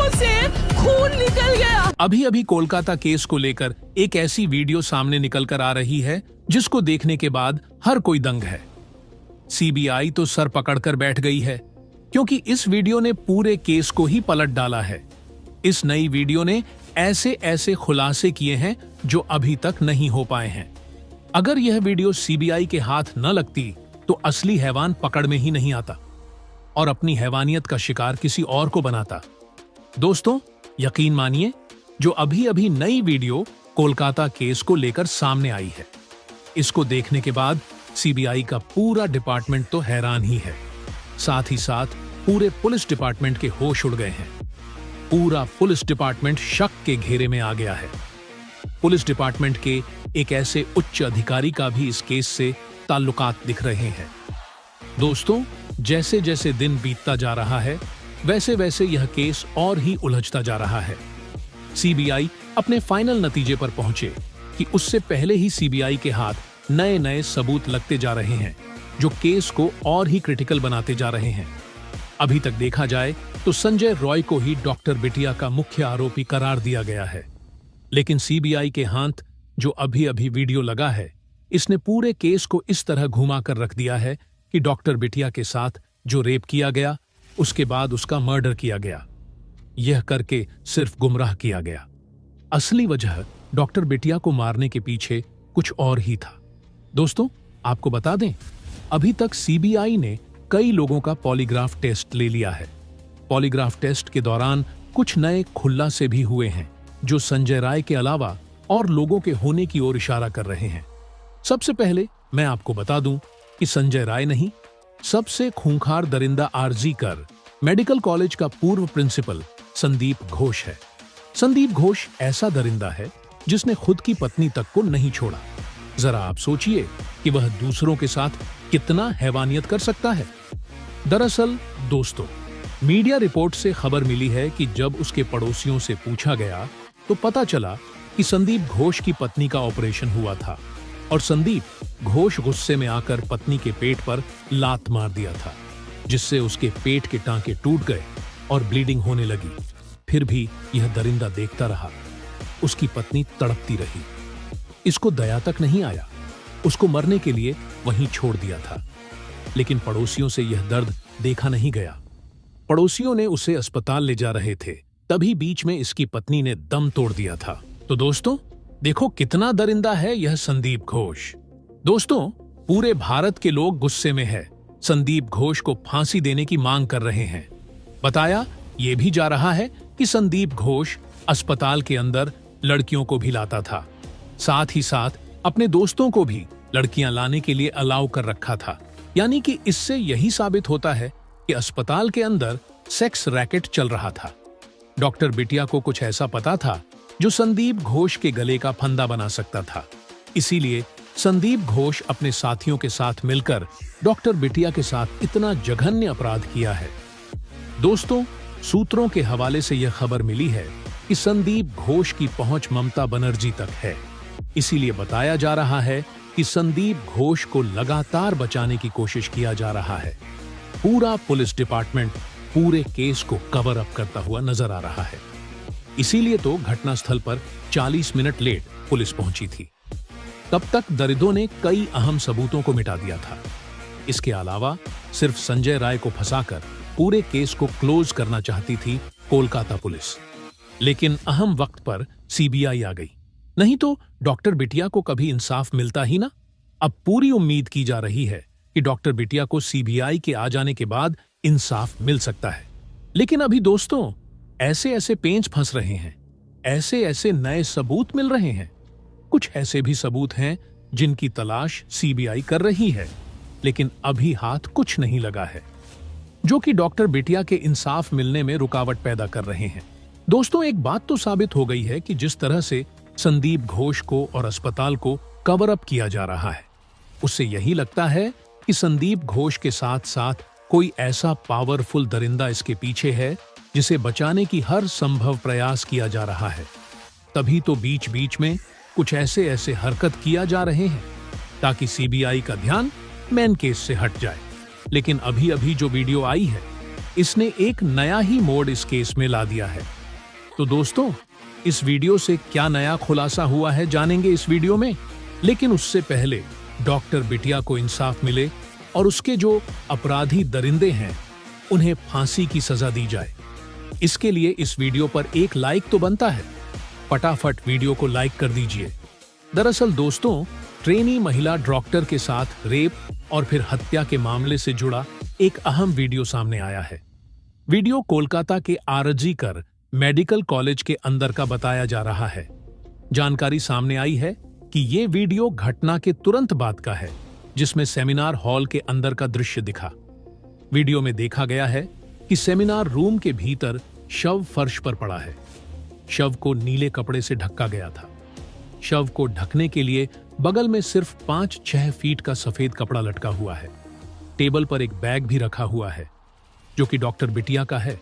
आंखों से खून निकल गया। अभी अभी कोलकाता केस को लेकर एक ऐसी वीडियो सामने निकल कर आ रही है जिसको देखने के बाद हर कोई दंग है। सीबीआई तो सर पकड़कर बैठ गई है, क्योंकि इस वीडियो ने पूरे केस को ही पलट डाला है। इस नई वीडियो ने ऐसे ऐसे खुलासे किए हैं जो अभी तक नहीं हो पाए हैं। अगर यह वीडियो सीबीआई के हाथ न लगती तो असली हैवान पकड़ में ही नहीं आता और अपनी हैवानियत का शिकार किसी और को बनाता। दोस्तों, यकीन मानिए, जो अभी अभी नई वीडियो कोलकाता केस को लेकर सामने आई है, इसको देखने के बाद सीबीआई का पूरा डिपार्टमेंट तो हैरान ही है। साथ ही साथ पूरे पुलिस डिपार्टमेंट के होश उड़ गए हैं। पूरा पुलिस डिपार्टमेंट शक के घेरे में आ गया है। पुलिस डिपार्टमेंट के एक ऐसे उच्च अधिकारी का भी इस केस से ताल्लुकात दिख रहे हैं। दोस्तों, जैसे जैसे दिन बीतता जा रहा है, वैसे वैसे यह केस और ही उलझता जा रहा है। सीबीआई अपने फाइनल नतीजे पर पहुंचे कि उससे पहले ही सीबीआई के हाथ नए नए सबूत लगते जा रहे हैं, जो केस को और ही क्रिटिकल बनाते जा रहे हैं। अभी तक देखा जाए तो संजय रॉय को ही डॉक्टर बिटिया का मुख्य आरोपी करार दिया गया है, लेकिन सीबीआई के हाथ जो अभी अभी वीडियो लगा है, इसने पूरे केस को इस तरह घुमा कर रख दिया है कि डॉक्टर बिटिया के साथ जो रेप किया गया, उसके बाद उसका मर्डर किया गया, यह करके सिर्फ गुमराह किया गया। असली वजह डॉक्टर बिटिया को मारने के पीछे कुछ और ही था। दोस्तों, आपको बता दें, अभी तक सीबीआई ने कई लोगों का पॉलीग्राफ टेस्ट ले लिया है। पॉलीग्राफ टेस्ट के दौरान कुछ नए खुलासे भी हुए हैं, जो संजय राय के अलावा और लोगों के होने की ओर इशारा कर रहे हैं। सबसे पहले मैं आपको बता दूं कि संजय राय नहीं, सबसे खूंखार दरिंदा आरजी कर मेडिकल कॉलेज का पूर्व प्रिंसिपल संदीप घोष है। संदीप घोष ऐसा दरिंदा है जिसने खुद की पत्नी तक को नहीं छोड़ा। जरा आप सोचिए कि वह दूसरों के साथ कितना हैवानियत कर सकता है। दरअसल दोस्तों, मीडिया रिपोर्ट से खबर मिली है कि जब उसके पड़ोसियों से पूछा गया तो पता चला कि संदीप घोष की पत्नी का ऑपरेशन हुआ था और संदीप घोष गुस्से में आकर पत्नी के पेट पर लात मार दिया था, जिससे उसके पेट के टांके टूट गए और ब्लीडिंग होने लगी। फिर भी यह दरिंदा देखता रहा। उसकी पत्नी तड़पती रही। इसको दया तक नहीं आया। उसको मरने के लिए वहीं छोड़ दिया था। लेकिन पड़ोसियों से यह दर्द देखा नहीं गया। पड़ोसियों ने उसे अस्पताल ले जा रहे थे, तभी बीच में इसकी पत्नी ने दम तोड़ दिया था। तो दोस्तों, देखो कितना दरिंदा है यह संदीप घोष। दोस्तों, पूरे भारत के लोग गुस्से में है। संदीप घोष को फांसी देने की मांग कर रहे हैं। बताया यह भी जा रहा है कि संदीप घोष अस्पताल के अंदर लड़कियों को भी लाता था, साथ ही साथ अपने दोस्तों को भी लड़कियां लाने के लिए अलाउ कर रखा था। यानी कि इससे यही साबित होता है कि अस्पताल के अंदर सेक्स रैकेट चल रहा था। डॉक्टर बिटिया को कुछ ऐसा पता था जो संदीप घोष के गले का फंदा बना सकता था। इसीलिए संदीप घोष अपने साथियों के साथ मिलकर डॉक्टर बिटिया के साथ इतना जघन्य अपराध किया है। दोस्तों, सूत्रों के हवाले से यह खबर मिली है कि संदीप घोष की पहुंच ममता बनर्जी तक है। इसीलिए बताया जा रहा है कि संदीप घोष को लगातार बचाने की कोशिश किया जा रहा है। पूरा पुलिस डिपार्टमेंट पूरे केस को कवर अप करता हुआ नजर आ रहा है। इसीलिए तो घटनास्थल पर 40 मिनट लेट पुलिस पहुंची थी। तब तक दरिंदों ने कई अहम सबूतों को मिटा दिया था। इसके अलावा सिर्फ संजय राय को फंसाकर पूरे केस को क्लोज करना चाहती थी कोलकाता पुलिस। लेकिन अहम वक्त पर सीबीआई आ गई, नहीं तो डॉक्टर बिटिया को कभी इंसाफ मिलता ही ना। अब पूरी उम्मीद की जा रही है कि डॉक्टर बिटिया को सीबीआई के आ जाने के बाद इंसाफ मिल सकता है। लेकिन अभी दोस्तों, ऐसे ऐसे पेंच फंस रहे हैं, ऐसे ऐसे नए सबूत मिल रहे हैं। कुछ ऐसे भी सबूत हैं जिनकी तलाश सीबीआई कर रही है, लेकिन अभी हाथ कुछ नहीं लगा है, जो कि डॉक्टर बिटिया के इंसाफ मिलने में रुकावट पैदा कर रहे हैं। दोस्तों, एक बात तो साबित हो गई है कि जिस तरह से संदीप घोष को और अस्पताल को कवर अप किया जा रहा है, उससे यही लगता है कि संदीप घोष के साथ साथ कोई ऐसा पावरफुल दरिंदा इसके पीछे है जिसे बचाने की हर संभव प्रयास किया जा रहा है। तभी तो बीच बीच में कुछ ऐसे ऐसे हरकत किया जा रहे हैं ताकि सीबीआई का ध्यान मेन केस से हट जाए। लेकिन अभी अभी जो वीडियो आई है, इसने एक नया ही मोड़ इस केस में ला दिया है। तो दोस्तों, इस वीडियो से क्या नया खुलासा हुआ है जानेंगे इस वीडियो में। लेकिन उससे पहले डॉक्टर बिटिया को इंसाफ मिले और उसके जो अपराधी दरिंदे हैं उन्हें फांसी की सजा दी जाए। इसके लिए इस वीडियो पर एक लाइक तो बनता है। फटाफट वीडियो को लाइक कर दीजिए। दरअसल दोस्तों, ट्रेनी महिला डॉक्टर के साथ रेप और फिर हत्या के मामले से जुड़ा एक अहम वीडियो सामने आया है। वीडियो कोलकाता के आरजी कर मेडिकल कॉलेज के अंदर का बताया जा रहा है। जानकारी सामने आई है कि ये वीडियो घटना के तुरंत बाद का है, जिसमें सेमिनार हॉल के अंदर का दृश्य दिखा। वीडियो में देखा गया है कि सेमिनार रूम के भीतर शव फर्श पर पड़ा है। शव को नीले कपड़े से ढका गया था। शव को ढकने के लिए बगल में सिर्फ 5-6 फीट का सफेद कपड़ा लटका हुआ है। टेबल पर एक बैग भी रखा हुआ है जो कि डॉक्टर बिटिया का है,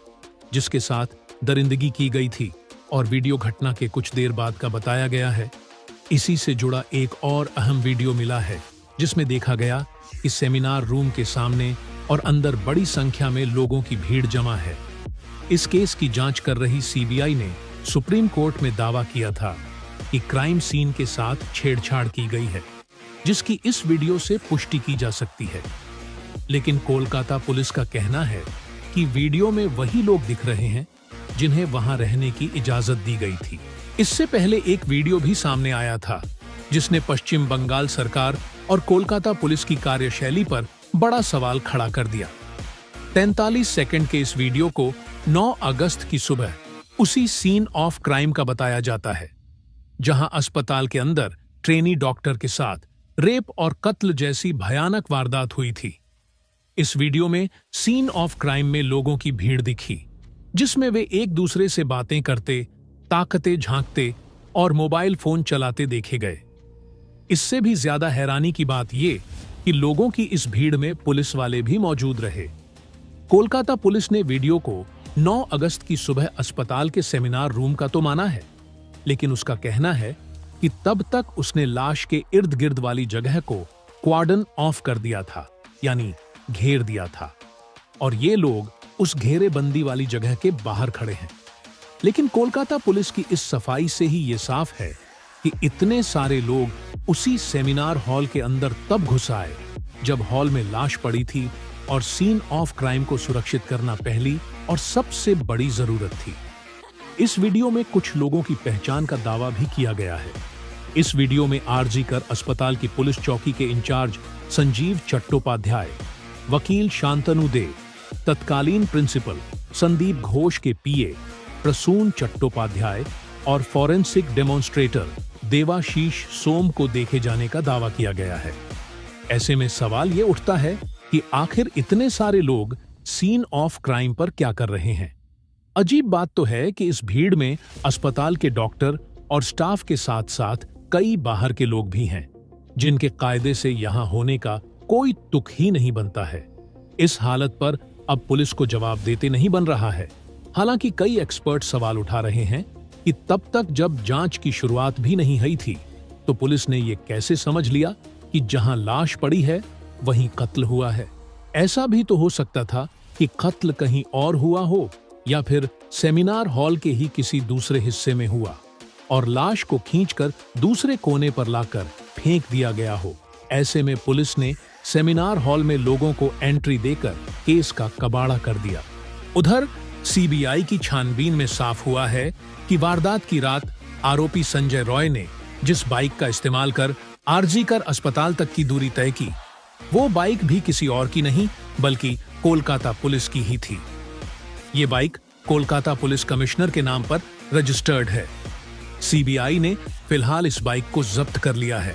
जिसके साथ दरिंदगी की गई थी। और वीडियो घटना के कुछ देर बाद का बताया गया है। इसी से जुड़ा एक और अहम वीडियो मिला है, जिसमें देखा गया कि सेमिनार रूम के सामने और अंदर बड़ी संख्या में लोगों की भीड़ जमा है। इस केस की जांच कर रही सीबीआई ने सुप्रीम कोर्ट में दावा किया था कि क्राइम सीन के साथ छेड़छाड़ की गई है, जिसकी इस वीडियो से पुष्टि की जा सकती है। लेकिन कोलकाता पुलिस का कहना है कि वीडियो में वही लोग दिख रहे हैं जिन्हें वहां रहने की इजाजत दी गई थी। इससे पहले एक वीडियो भी सामने आया था, जिसने पश्चिम बंगाल सरकार और कोलकाता पुलिस की कार्यशैली पर बड़ा सवाल खड़ा कर दिया। 43 सेकंड के इस वीडियो को 9 अगस्त की सुबह उसी सीन ऑफ क्राइम का बताया जाता है, जहां अस्पताल के अंदर ट्रेनी डॉक्टर के साथ रेप और कत्ल जैसी भयानक वारदात हुई थी। इस वीडियो में सीन ऑफ क्राइम में लोगों की भीड़ दिखी, जिसमें वे एक दूसरे से बातें करते, ताकते झांकते और मोबाइल फोन चलाते देखे गए। इससे भी ज्यादा हैरानी की बात ये कि लोगों की इस भीड़ में पुलिस वाले भी मौजूद रहे। कोलकाता पुलिस ने वीडियो को 9 अगस्त की सुबह अस्पताल के सेमिनार रूम का तो माना है, लेकिन उसका कहना है कि तब तक उसने लाश के इर्द गिर्द वाली जगह को क्वार्डन ऑफ कर दिया था, यानी घेर दिया था, और ये लोग उस घेरेबंदी वाली जगह के बाहर खड़े हैं। लेकिन कोलकाता पुलिस की इस सफाई से ही ये साफ है कि इतने सारे लोग उसी सेमिनार हॉल के अंदर तब घुस आए जब हॉल में लाश पड़ी थी, और सीन ऑफ क्राइम को सुरक्षित करना पहली और सबसे बड़ी जरूरत थी। इस वीडियो में कुछ लोगों की पहचान का दावा भी किया गया है। इस वीडियो में आरजी कर अस्पताल की पुलिस चौकी के इंचार्ज संजीव चट्टोपाध्याय, वकील शांतनु दे, तत्कालीन प्रिंसिपल संदीप घोष के पीए प्रसून चट्टोपाध्याय और फॉरेंसिक डेमोन्स्ट्रेटर देवाशीष सोम को देखे जाने का दावा किया गया है। ऐसे में सवाल ये उठता है कि आखिर इतने सारे लोग सीन ऑफ क्राइम पर क्या कर रहे हैं। अजीब बात तो है कि इस भीड़ में अस्पताल के डॉक्टर और स्टाफ के साथ साथ कई बाहर के लोग भी हैं, जिनके कायदे से यहां होने का कोई तुक ही नहीं बनता है। इस हालत पर अब पुलिस को जवाब देते नहीं बन रहा है। हालांकि कई एक्सपर्ट सवाल उठा रहे हैं कि तब तक जब जांच की शुरुआत भी नहीं हुई थी, तो पुलिस ने यह कैसे समझ लिया कि जहां लाश पड़ी है वहीं कत्ल हुआ है। ऐसा भी तो हो सकता था कि कत्ल कहीं और हुआ हो, या फिर सेमिनार हॉल के ही किसी दूसरे हिस्से में हुआ और लाश को खींचकर दूसरे कोने पर लाकर फेंक दिया गया हो। ऐसे में पुलिस ने सेमिनार हॉल में लोगों को एंट्री देकर केस का कबाड़ा कर दिया। उधर सीबीआई की छानबीन में साफ हुआ है कि वारदात की रात आरोपी संजय रॉय ने जिस बाइक का इस्तेमाल कर आरजी कर अस्पताल तक की दूरी तय की, वो बाइक भी किसी और की नहीं बल्कि कोलकाता पुलिस की ही थी। ये बाइक कोलकाता पुलिस कमिश्नर के नाम पर रजिस्टर्ड है। सीबीआई ने फिलहाल इस बाइक को जब्त कर लिया है।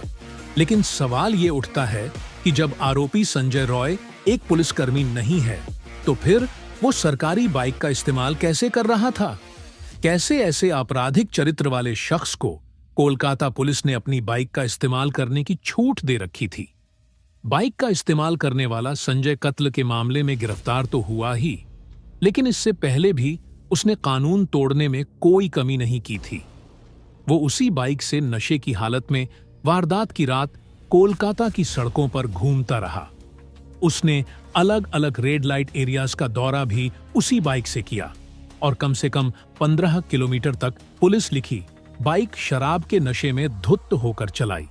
लेकिन सवाल ये उठता है कि जब आरोपी संजय रॉय एक पुलिसकर्मी नहीं है, तो फिर वो सरकारी बाइक का इस्तेमाल कैसे कर रहा था? कैसे ऐसे आपराधिक चरित्र वाले शख्स को कोलकाता पुलिस ने अपनी बाइक का इस्तेमाल करने की छूट दे रखी थी? बाइक का इस्तेमाल करने वाला संजय कत्ल के मामले में गिरफ्तार तो हुआ ही, लेकिन इससे पहले भी उसने कानून तोड़ने में कोई कमी नहीं की थी। वो उसी बाइक से नशे की हालत में वारदात की रात कोलकाता की सड़कों पर घूमता रहा। उसने अलग अलग रेड लाइट एरियाज का दौरा भी उसी बाइक से किया और कम से कम 15 किलोमीटर तक पुलिस लिखी बाइक शराब के नशे में धुत होकर चलाई।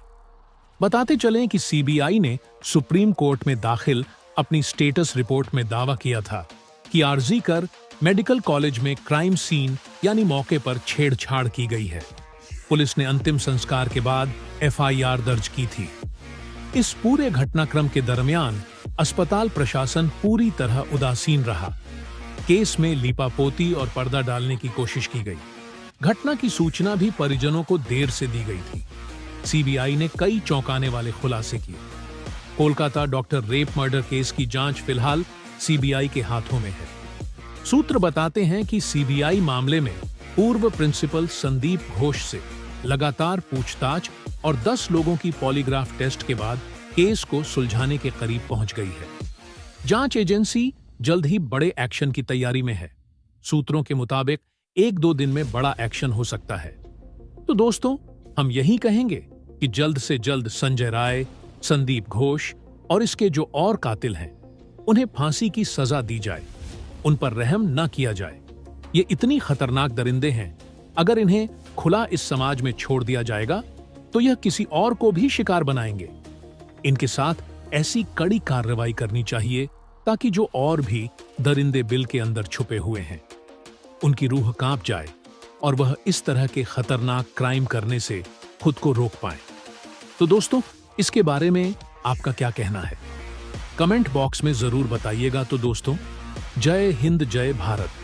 बताते चलें कि सीबीआई ने सुप्रीम कोर्ट में दाखिल अपनी स्टेटस रिपोर्ट में दावा किया था कि आरजी कर मेडिकल कॉलेज में क्राइम सीन यानी मौके पर छेड़छाड़ की गई है। पुलिस ने अंतिम संस्कार के बाद एफआईआर दर्ज की थी। इस पूरे घटनाक्रम के दरमियान अस्पताल प्रशासन पूरी तरह उदासीन रहा। केस में लीपापोती और पर्दा डालने की कोशिश की गई। घटना की सूचना भी परिजनों को देर से दी गई थी। सीबीआई ने कई चौंकाने वाले खुलासे किए। Kolkata doctor rape murder case की जांच फिलहाल सीबीआई के हाथों में है। सूत्र बताते हैं कि सीबीआई मामले में पूर्व प्रिंसिपल संदीप घोष से लगातार पूछताछ और 10 लोगों की पॉलीग्राफ टेस्ट के बाद केस को सुलझाने के करीब पहुंच गई है। जांच एजेंसी जल्द ही बड़े एक्शन की तैयारी में है। सूत्रों के मुताबिक 1-2 दिन में बड़ा एक्शन हो सकता है। तो दोस्तों, हम यही कहेंगे कि जल्द से जल्द संजय राय, संदीप घोष और इसके जो और कातिल हैं, उन्हें फांसी की सजा दी जाए। उन पर रहम न किया जाए। ये इतनी खतरनाक दरिंदे हैं, अगर इन्हें खुला इस समाज में छोड़ दिया जाएगा तो यह किसी और को भी शिकार बनाएंगे। इनके साथ ऐसी कड़ी कार्रवाई करनी चाहिए ताकि जो और भी दरिंदे बिल के अंदर छुपे हुए हैं, उनकी रूह कांप जाए और वह इस तरह के खतरनाक क्राइम करने से खुद को रोक पाए। तो दोस्तों, इसके बारे में आपका क्या कहना है? कमेंट बॉक्स में जरूर बताइएगा। तो दोस्तों, जय हिंद, जय भारत।